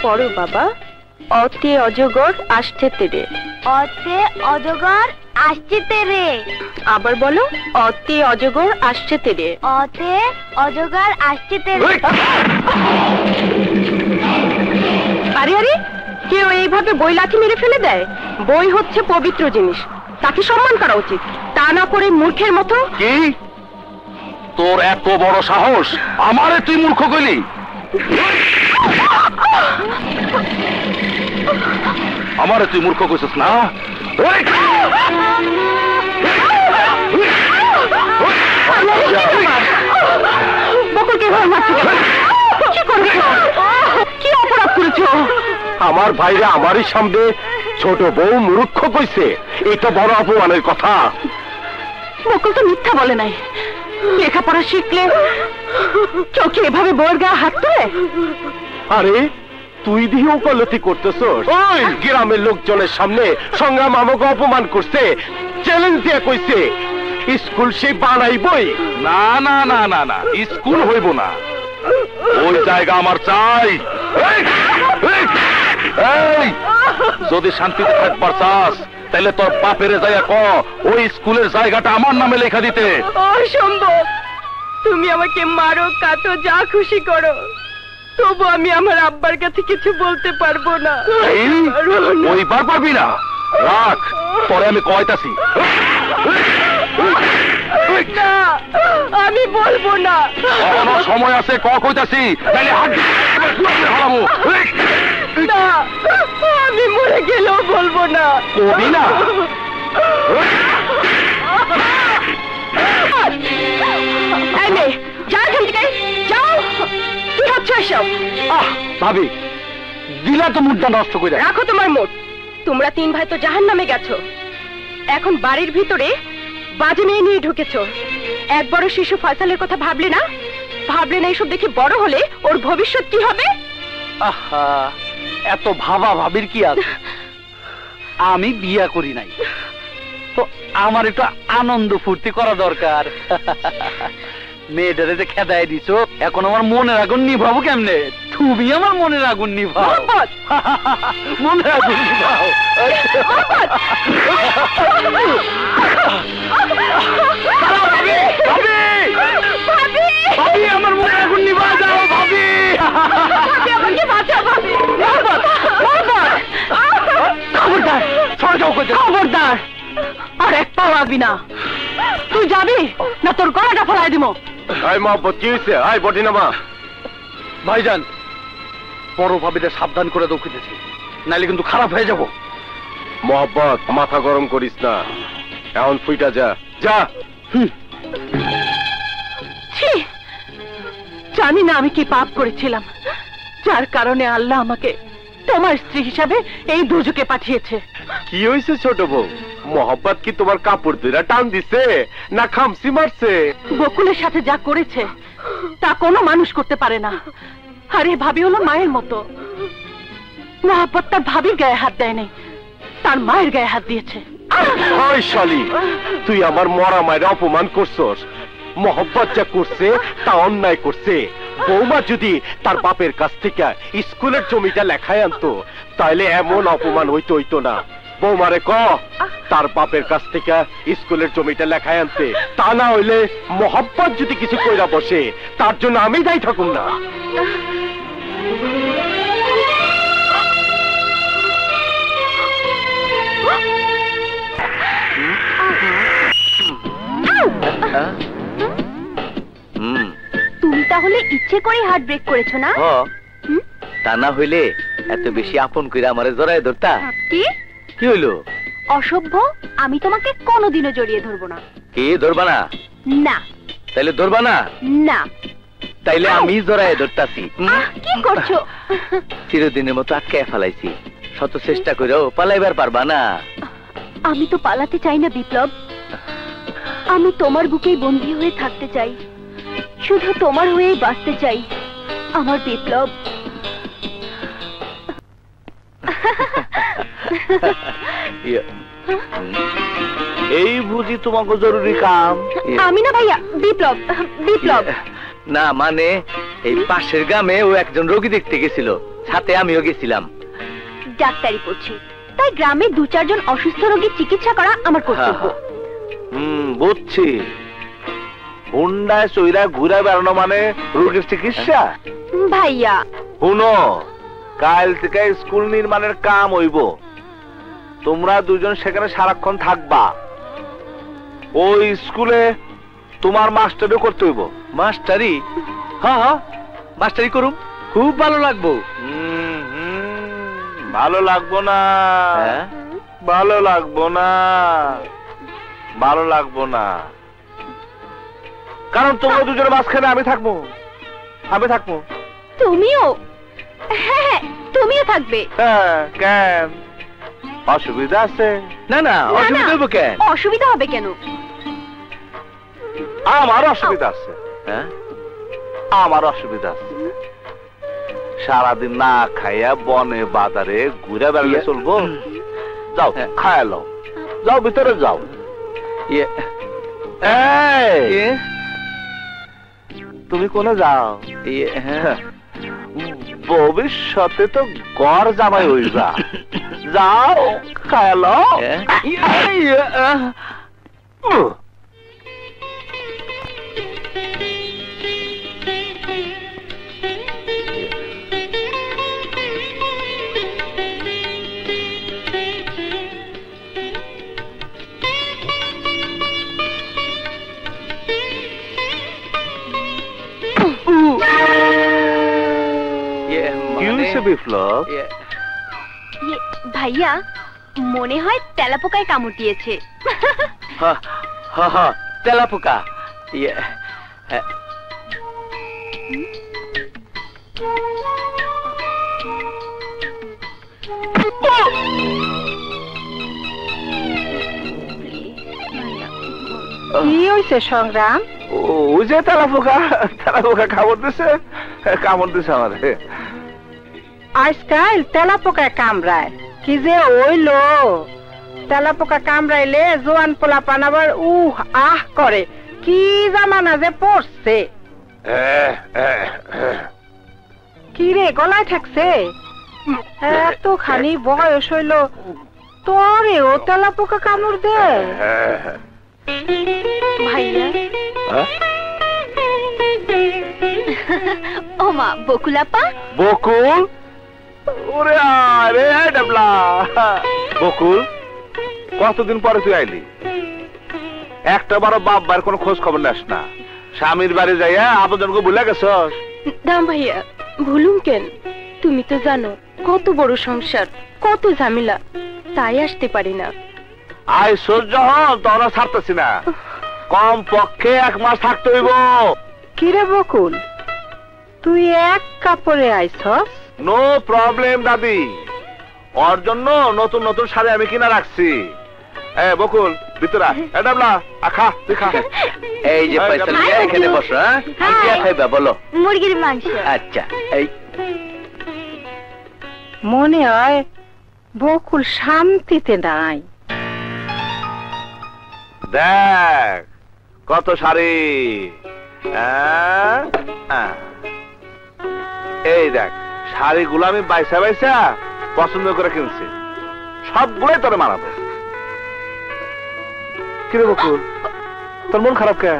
পড়ো বাবা। অতে অজগর আসছে তেরে। অতে অজগর আসছে তেরে। আবার বলো, অতে অজগর আসছে তেরে। অতে অজগর আসছে তেরে। আরে আরে, কেউ এইভাবে বই লাঠি মেরে ফেলে দেয়? বই হচ্ছে পবিত্র জিনিস, তাকে সম্মান করা উচিত, তা না করে মূর্খের মতো। কি তোর এত বড় সাহস, আমারে তুই মূর্খ কইলি? আমারে তুই মূর্খ কইছিস না? কি অপরাধ করেছো? আমার ভাইরা আমারই সামনে ছোট বউ মূর্খ কইছে, এটা বড় অপমানের কথা। বকুল তো মিথ্যা বলে নাই। লেখাপড়া শিখলে চোখে এভাবে বউয়ের গায়ে হাত তোলে? আরে তুই দিয়ে ওকালতি করতেছ? ওই গ্রামের লোকজনের সামনে সংগ্রাম আমাকে অপমান করছে, চ্যালেঞ্জ দিয়ে কইছে স্কুল সে বানাইবই। না না না না না, স্কুল হইব না, ওই জায়গা আমার চাই। এই যদি শান্তিতে থাকবার চাস তাহলে তোর বাপের জায়গা ক ওই স্কুলের জায়গাটা আমার নামে লেখা দিতে। অসম্ভব। তুমি আমাকে মারো, কাটো, যা খুশি করো, তবু আমি আমার আব্বার কাছে কিছু বলতে পারবো না। ওইবার পারবি না? রাখ, পরে আমি কয়তাছি। না, আমি বলবো না। এখনো সময় আছে, কইতাছি, তাইলে হাত হারাবো। না, আমি মরে গেলেও বলবো না। কবি না? এই মেয়ে, যাও এখান থেকে, যাও। কি হচ্ছে এসব? ভাবি, দিলা তো মুডটা নষ্ট করে। রাখো তোমার মুড। তোমরা তিন ভাই তো জাহান্নামে গেছো, এখন বাড়ির ভিতরে বাজে মেয়ে নিয়ে ঢুকেছো। এক বড় শিশু ফয়সালের কথা ভাবলে না? ভাবলে না এইসব দেখে বড় হলে ওর ভবিষ্যৎ কি হবে? আহা, এত ভাবা ভাবির কি আছে? আমি বিয়া করি নাই তো আমার একটু আনন্দ ফুর্তি করা দরকার। মেয়েটারে যে খেদাই দিছো, এখন আমার মনের আগুন নিভাবো কেমনে? তুমি আমার মনের আগুন নিভাও। মনের আগুন নিভাও। ভাবি, আমার মনের আগুন নিভা যাও। ভাবি, খবরদার, খবরদার, আর এক পাও আসবি না। তুই যাবি না তোর গলাটা ফেলাই দিব। মা, কি হয়েছে? আয় বটি না মা। ভাইজান, বড় ভাবিটা সাবধান করে দৌড়িতেছি, নাইলে কিন্তু খারাপ হয়ে যাব। মোহাম্মদ, মাথা গরম করিস না, এখন ফুইটা যা যা। জানি না আমি কি পাপ করেছিলাম, যার কারণে আল্লাহ আমাকে তোমার স্ত্রী হিসাবে এই দুর্যোগে পাঠিয়েছে। কি হয়েছে ছোট বউ? মোহাম্মদ কি তোমার কাপড় দুইরা টান দিছে না খামসি মারছে? বকুলের সাথে যা করেছে তা কোনো মানুষ করতে পারে না। আরে ভাবি হলো মায়ের মতো। মোহাম্মদ তার ভাবির গায়ে হাত দেয় নাই, তার মায়ের গায়ে হাত দিয়েছে। ওই শালি, তুই আমার মরা মায়ের অপমান করছস। মোহাম্মদ যা করছে তা অন্যায় করছে। বৌমা যদি তার বাপের কাছ থেকে স্কুলের জমিটা লেখায় আনতো তাহলে এমন অপমান হইতো না। বৌমারে ক তার বাপের কাছ থেকে স্কুলের জমিটা লেখায় আনতে, তা না হইলে মোহাম্মদ যদি কিছু কইরা বসে তার জন্য আমি দায়ী থাকুম না। তুমি তাহলে ইচ্ছে করে হার্ট ব্রেক করেছো না? তা না হইলে এত বেশি আপন কইরা আমারে জড়ায় ধরতা? কি কি হইলো? অসভ্য, আমি তোমাকে কোনোদিনও জড়িয়ে ধরবো না। কি ধরবা না? না। তাইলে ধরবা না? না। তাইলে আমি জড়ায় ধরতাছি। কি করছো? চিরদিনের মতো আটকায় ফেলাইছি, শত চেষ্টা করেও পালাইবার পারবা না। আমি তো পালাতে চাই না বিপ্লব, আমি তোমার বুকেই বন্দী হয়ে থাকতে চাই, শুধু তোমার হয়েই বাঁচতে চাই আমার বিপ্লব। এই বুঝি তোমাকে জরুরি কাম? আমি না ভাইয়া, বিপ্লব। বিপ্লব না মানে এই পাশের গ্রামে ও একজন রোগী দেখতে গেছিল, সাথে আমিও গেছিলাম। ডাক্তারি পড়ছি, তাই গ্রামে 2-4 জন অসুস্থ রোগীর চিকিৎসা করা আমার কর্তব্য। বুঝছি। হুন্ডায় চইরা ঘুরে বেড়ানো মানে রোগীর চিকিৎসা? ভাইয়া শুনো, কাল থেকে স্কুল নির্মাণের কাম হইব, তোমরা দুজন সেখানে সারাক্ষণ থাকবা। ওই স্কুলে তোমার মাস্টারিও করতে হইব। মাস্টারি? হ্যাঁ হ্যাঁ, মাস্টারি করুম, খুব ভালো লাগবো। ভালো লাগবো না, হ্যাঁ? ভালো লাগবো না, ভালো লাগবো না, কারণ তোমরা দুজনের মাঝখানে আমি থাকবো, আমি থাকবো। তুমিও? হ্যাঁ, তুমিও থাকবে। হ্যাঁ, কেন অসুবিধা আছে? না না, না, অসুবিধা না, হইব কেন? অসুবিধা হবে কেন? আমার অসুবিধা আছে। হ্যাঁ? আমার অসুবিধা আছে। সারাদিন না খাইয়া বনে বাজারে ঘুরে বেড়ালে চলবো? যাও খায়া লও, যাও ভিতরে যাও। এই, তুমি কোনে যাও? ভবিষ্যতে তো গড় জামাই হইবা, যাও খায়া লও। কি হয়েছে বিপ্লব? ভাইয়া, মনে হয় তেলাপোকায় কামড় দিয়েছে। তেলাপোকা? কি হয়েছে সংগ্রাম? ওই যে তেলাপোকা, তেলাপোকা কামড় দিছে, কামড় দিছে আমারে। আজকাল তেলাপোকায় কামড়ায়, কি যে ওইলো। তেলাপোকা কামড়াইলে জোয়ান পোলাপান আবার উহ আহ করে, কি জামানা যে পড়ছে। কি রে, গলায় ঠেকছে? এতখানি বয়স হইল তোরে ও তেলাপোকা কামড় দে? ভাইয়া, ও মা, বকুলাপা। বকুল? ওরে আরে ডাবলা, বকুল কতদিন পরে তুই আইলি? একটা বারো বাপ বার কোনো খোঁজ খবর নেস না, স্বামীর বাড়ি যাইয়া আপনজনকে ভুলে গেছস? দাম ভাইয়া, ভুলুম কেন? তুমি তো জানো কত বড় সংসার, কত ঝামেলা, তাই আসতে পারি না। আয় সহ্য হন, তখন ছাড়তেছি না, কম পক্ষে 1 মাস থাকতে হইব। কিরে বকুল, তুই এক কাপড়ে আইছস? নো প্রবলেম দাদি, ওর জন্য নতুন নতুন শাড়ি আমি কিনা রাখছি। বকুল ভিতরা, ডাবলা খা, তুই খা। এই যে পয়সা নিয়ে এখানে বসো। হ্যাঁ, কি খাইবা বলো? মুরগির মাংস। আচ্ছা, এই মনে হয় বকুল শান্তিতে নাই। দেখ কত শাড়ি, এই দেখ শাড়িগুলো আমি বাইসা বাইসা পছন্দ করে কিনছি, সবগুলোই তোরে মানাবো। কিরে বকুল, তোর মন খারাপ কে?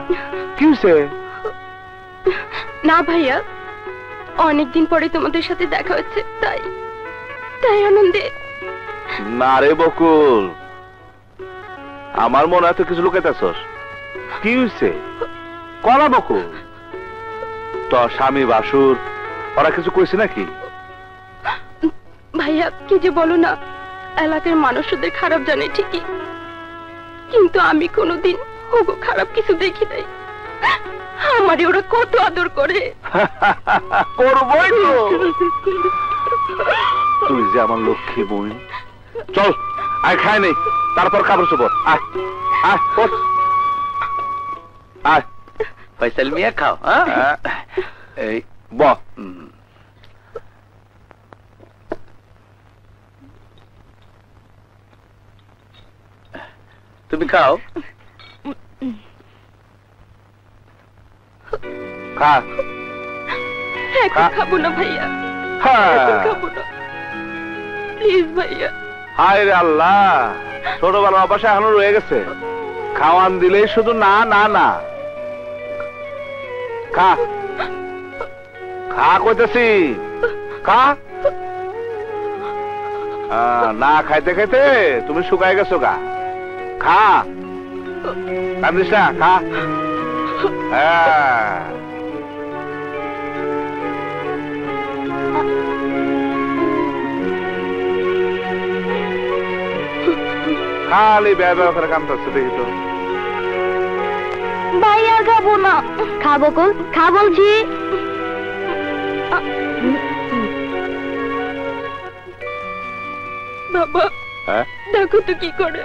কি হয়েছে? না ভাইয়া, অনেকদিন পরে তোমাদের সাথে দেখা হচ্ছে, তাই তাই আনন্দে। না রে বকুল, আমার মনে হয় তো কিছু লুকাইতেছস। কি হয়েছে কলা বকুল? তোর স্বামী বাসুর ওরা কিছু কইছে নাকি? ভাইয়া কি যে বলো না, এলাকার মানুষ ওদের খারাপ জানে ঠিকই, কিন্তু আমি কোনোদিন ওগো খারাপ কিছু দেখি নাই। আমারে ওরা কত আদর করে। করবই তো, তুই যে আমার লক্ষ্মী বোন। চল আয়, খাই নেই, তারপর কাপড় চোপড়। আয় আয় আয়, ফয়সাল মিয়া খাও। এই ব তুমি খাও। খা, এখন খাবো না ভাইয়া, হ্যাঁ। খাবো না প্লিজ ভাইয়া। হায় রে আল্লাহ, ছোটবেলা অভ্যাস এখনো রয়ে গেছে। খাওয়ান দিলেই শুধু না না না। খা খা কইতেছি, খা। না খাইতে খাইতে তুমি শুকাই গেছো গা। খা, কান্দিস না, খা। হ্যাঁ, খালি ব্যয় করে কান্দতেছে দেখি তো। ভাইয়া খাবো না। খাবো কোন, খা বলছি। বাবা হ্যাঁ দেখো তো কি করে,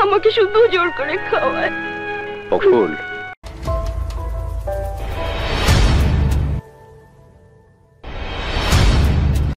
আমাকে শুধু জোর করে খাওয়ায়। বকুল